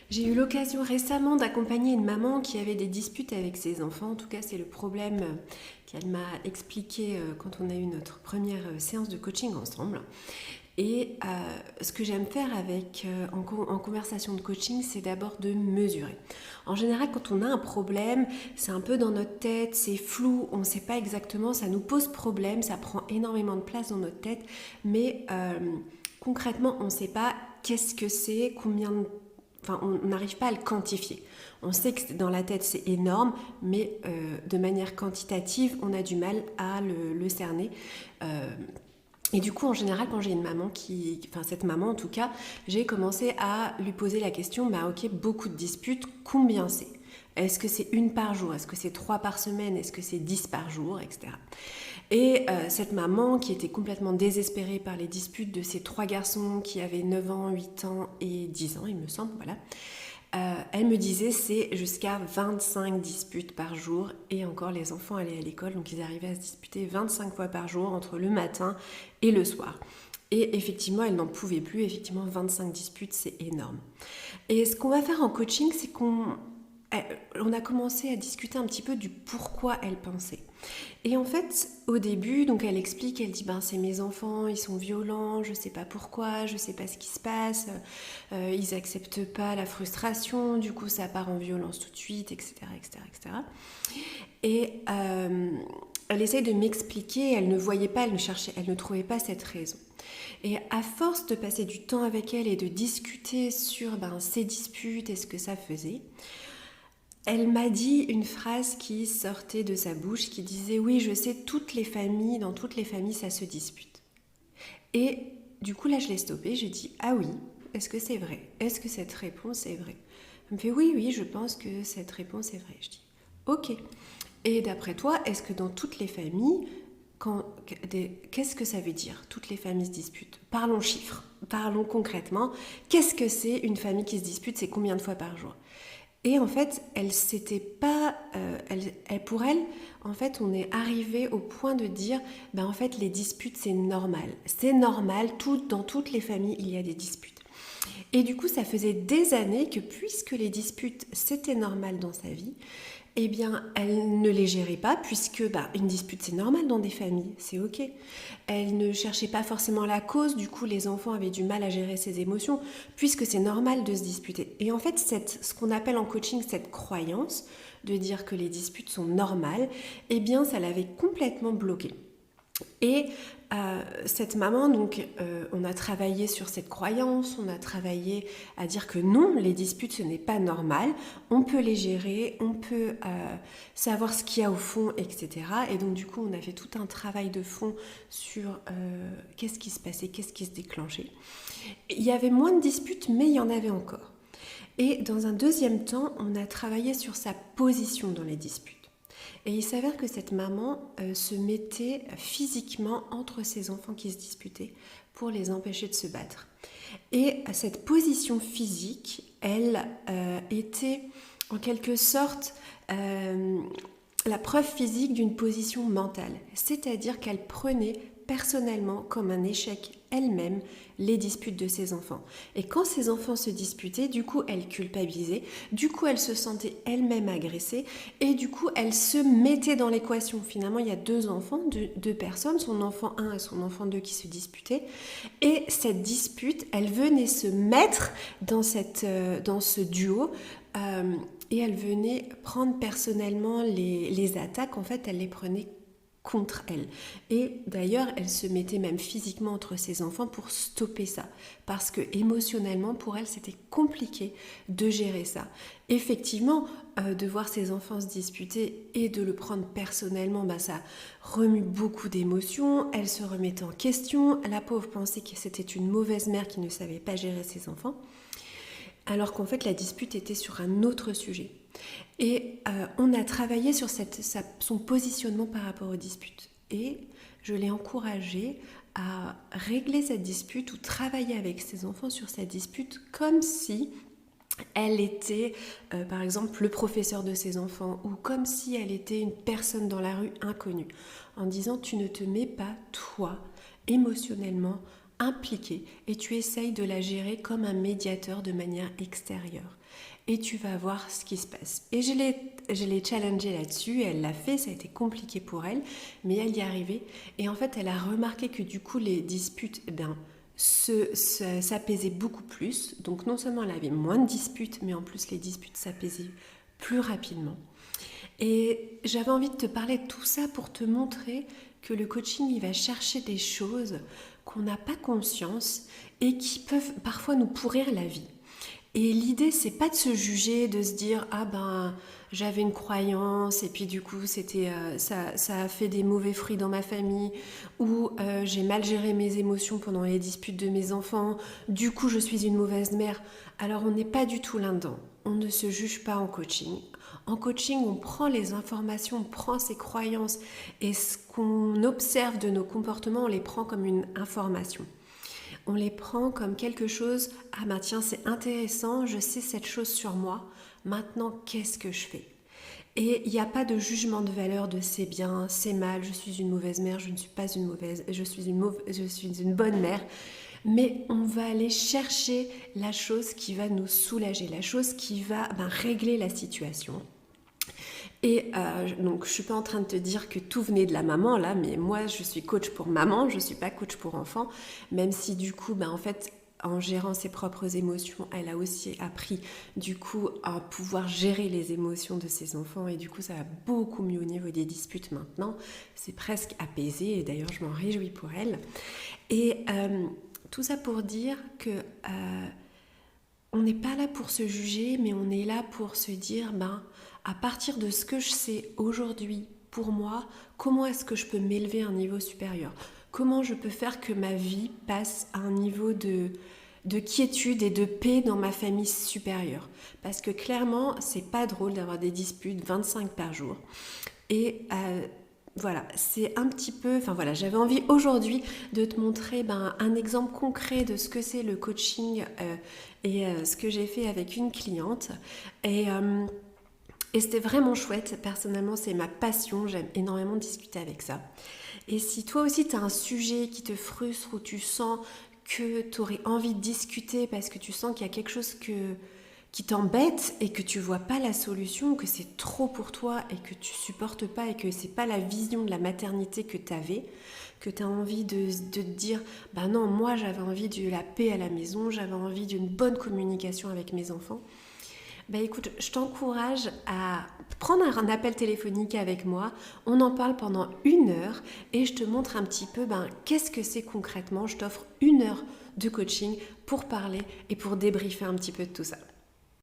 J'ai eu l'occasion récemment d'accompagner une maman qui avait des disputes avec ses enfants. En tout cas, c'est le problème qu'elle m'a expliqué quand on a eu notre première séance de coaching ensemble. Et ce que j'aime faire en conversation de coaching, c'est d'abord de mesurer. En général, quand on a un problème, c'est un peu dans notre tête, c'est flou, on ne sait pas exactement, ça nous pose problème, ça prend énormément de place dans notre tête, mais concrètement, on ne sait pas qu'est-ce que c'est, Enfin, on n'arrive pas à le quantifier. On sait que dans la tête c'est énorme, mais de manière quantitative, on a du mal à le cerner. Euh, et du coup, en général, quand j'ai une maman cette maman en tout cas, j'ai commencé à lui poser la question, bah ok, beaucoup de disputes, combien c'est? Est-ce que c'est une par jour? Est-ce que c'est 3 par semaine? Est-ce que c'est 10 par jour? Etc. Et cette maman qui était complètement désespérée par les disputes de ces 3 garçons qui avaient 9 ans, 8 ans et 10 ans, il me semble, voilà. Elle me disait c'est jusqu'à 25 disputes par jour et encore les enfants allaient à l'école donc ils arrivaient à se disputer 25 fois par jour entre le matin et le soir. Et effectivement, elle n'en pouvait plus. Effectivement, 25 disputes, c'est énorme. Et ce qu'on va faire en coaching, c'est on a commencé à discuter un petit peu du pourquoi elle pensait. Et en fait, au début, donc elle explique, elle dit ben c'est mes enfants, ils sont violents, je sais pas pourquoi, je sais pas ce qui se passe, ils acceptent pas la frustration, du coup ça part en violence tout de suite, etc., etc., etc. Et elle essaye de m'expliquer, elle ne voyait pas, elle ne trouvait pas cette raison. Et à force de passer du temps avec elle et de discuter sur ces disputes et ce que ça faisait, elle m'a dit une phrase qui sortait de sa bouche qui disait oui, je sais, dans toutes les familles, ça se dispute. Et du coup, là, je l'ai stoppée, j'ai dit ah oui, est-ce que c'est vrai? Est-ce que cette réponse est vraie? Elle me fait oui, oui, je pense que cette réponse est vraie. Je dis ok. Et d'après toi, est-ce que dans toutes les familles, qu'est-ce que ça veut dire? Toutes les familles se disputent. Parlons chiffres, parlons concrètement. Qu'est-ce que c'est une famille qui se dispute? C'est combien de fois par jour? Et en fait, elle s'était pas, pour elle, en fait, on est arrivé au point de dire, en fait, les disputes c'est normal, dans toutes les familles il y a des disputes. Et du coup, ça faisait des années que puisque les disputes c'était normal dans sa vie, eh bien, elle ne les gérait pas puisque une dispute c'est normal dans des familles, c'est ok. Elle ne cherchait pas forcément la cause, du coup les enfants avaient du mal à gérer ses émotions puisque c'est normal de se disputer. Et en fait, ce qu'on appelle en coaching cette croyance de dire que les disputes sont normales, eh bien ça l'avait complètement bloquée. Et cette maman, donc, on a travaillé sur cette croyance, on a travaillé à dire que non, les disputes, ce n'est pas normal, on peut les gérer, on peut savoir ce qu'il y a au fond, etc. Et donc, du coup, on a fait tout un travail de fond sur qu'est-ce qui se passait, qu'est-ce qui se déclenchait. Il y avait moins de disputes, mais il y en avait encore. Et dans un deuxième temps, on a travaillé sur sa position dans les disputes. Et il s'avère que cette maman se mettait physiquement entre ses enfants qui se disputaient pour les empêcher de se battre. Et cette position physique, elle était en quelque sorte la preuve physique d'une position mentale. C'est-à-dire qu'elle prenait personnellement comme un échec elle-même les disputes de ses enfants. Et quand ses enfants se disputaient, du coup elle culpabilisait, du coup elle se sentait elle-même agressée et du coup elle se mettait dans l'équation. Finalement il y a deux enfants, deux personnes, son enfant 1 et son enfant 2 qui se disputaient et cette dispute, elle venait se mettre dans ce duo et elle venait prendre personnellement les attaques. En fait elle les prenait contre elle. Et d'ailleurs, elle se mettait même physiquement entre ses enfants pour stopper ça. Parce que émotionnellement, pour elle, c'était compliqué de gérer ça. Effectivement, de voir ses enfants se disputer et de le prendre personnellement, ça remue beaucoup d'émotions. Elle se remettait en question. La pauvre pensait que c'était une mauvaise mère qui ne savait pas gérer ses enfants. Alors qu'en fait, la dispute était sur un autre sujet. Et on a travaillé sur son positionnement par rapport aux disputes. Et je l'ai encouragée à régler cette dispute ou travailler avec ses enfants sur cette dispute comme si elle était, par exemple, le professeur de ses enfants ou comme si elle était une personne dans la rue inconnue. En disant, tu ne te mets pas, toi, émotionnellement, impliqué et tu essayes de la gérer comme un médiateur de manière extérieure. Et tu vas voir ce qui se passe. Et je l'ai challengée là-dessus, elle l'a fait, ça a été compliqué pour elle, mais elle y est arrivée. Et en fait, elle a remarqué que du coup, les disputes, s'apaisaient beaucoup plus. Donc non seulement elle avait moins de disputes, mais en plus les disputes s'apaisaient plus rapidement. Et j'avais envie de te parler de tout ça pour te montrer que le coaching, il va chercher des choses qu'on n'a pas conscience et qui peuvent parfois nous pourrir la vie. Et l'idée, c'est pas de se juger, de se dire ah ben j'avais une croyance et puis du coup ça a fait des mauvais fruits dans ma famille ou j'ai mal géré mes émotions pendant les disputes de mes enfants, du coup je suis une mauvaise mère. Alors on n'est pas du tout là-dedans. On ne se juge pas en coaching. En coaching, on prend les informations, on prend ses croyances et ce qu'on observe de nos comportements, on les prend comme une information. On les prend comme quelque chose, ah ben tiens c'est intéressant, je sais cette chose sur moi, maintenant qu'est-ce que je fais? Et il n'y a pas de jugement de valeur de c'est bien, c'est mal, je suis une mauvaise mère, je ne suis pas une mauvaise, je suis une bonne mère. Mais on va aller chercher la chose qui va nous soulager, la chose qui va régler la situation. Et donc je suis pas en train de te dire que tout venait de la maman là, mais moi je suis coach pour maman, je suis pas coach pour enfant, même si du coup en fait en gérant ses propres émotions, elle a aussi appris du coup à pouvoir gérer les émotions de ses enfants et du coup ça va beaucoup mieux au niveau des disputes maintenant, c'est presque apaisé et d'ailleurs je m'en réjouis pour elle. Et tout ça pour dire que on n'est pas là pour se juger, mais on est là pour se dire, à partir de ce que je sais aujourd'hui, pour moi, comment est-ce que je peux m'élever à un niveau supérieur? Comment je peux faire que ma vie passe à un niveau de quiétude et de paix dans ma famille supérieure? Parce que clairement, c'est pas drôle d'avoir des disputes 25 par jour. Et voilà, c'est un petit peu... Enfin voilà, j'avais envie aujourd'hui de te montrer un exemple concret de ce que c'est le coaching et ce que j'ai fait avec une cliente. Et c'était vraiment chouette. Personnellement, c'est ma passion. J'aime énormément discuter avec ça. Et si toi aussi, tu as un sujet qui te frustre ou tu sens que tu aurais envie de discuter parce que tu sens qu'il y a quelque chose qui t'embête et que tu vois pas la solution, que c'est trop pour toi et que tu supportes pas et que c'est pas la vision de la maternité que tu avais, que tu as envie de te dire non, moi j'avais envie de la paix à la maison, j'avais envie d'une bonne communication avec mes enfants. Écoute, je t'encourage à prendre un appel téléphonique avec moi, on en parle pendant 1 heure et je te montre un petit peu qu'est-ce que c'est concrètement. Je t'offre 1 heure de coaching pour parler et pour débriefer un petit peu de tout ça.